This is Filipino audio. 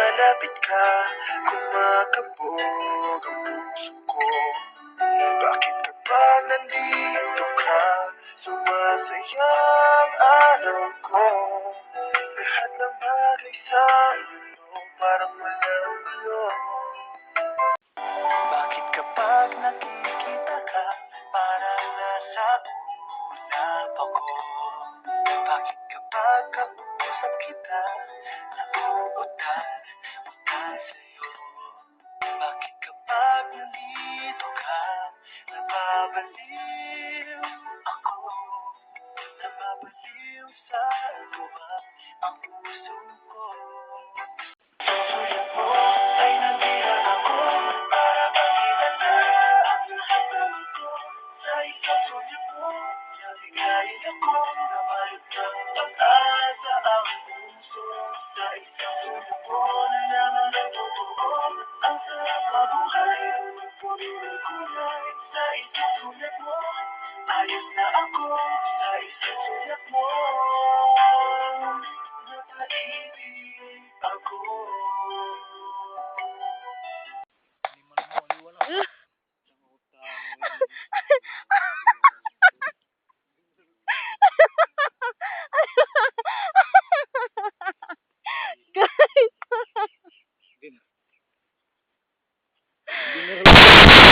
lumalapit ka, kumakabog ang puso ko. Bakit kapag nandito ka, sumasaya ang araw ko? Lahat ng bagay sa mundo parang walang gulo. Bakit kapag nakikita ka, parang nasa ulap ako? Bakit kapag kausap kita, nauutal sa'yo? Bakit kapag nandito ka, nababaliw ako? Nababaliw sa tuwa ang puso ko. Sa sulat mo ay nandiyan ako, para bang itala ang lahat ng ito. Sa isang sulat mo, naligayin ako, nabalot ng pag-asa ang puso. Sa isang sulat mo, nalaman ang totoo, ang sarap mabuhay, magpuno ng kulay. Sa isang sulat mo, ayos na ako. Sa isang sulat mo, napaibig ako.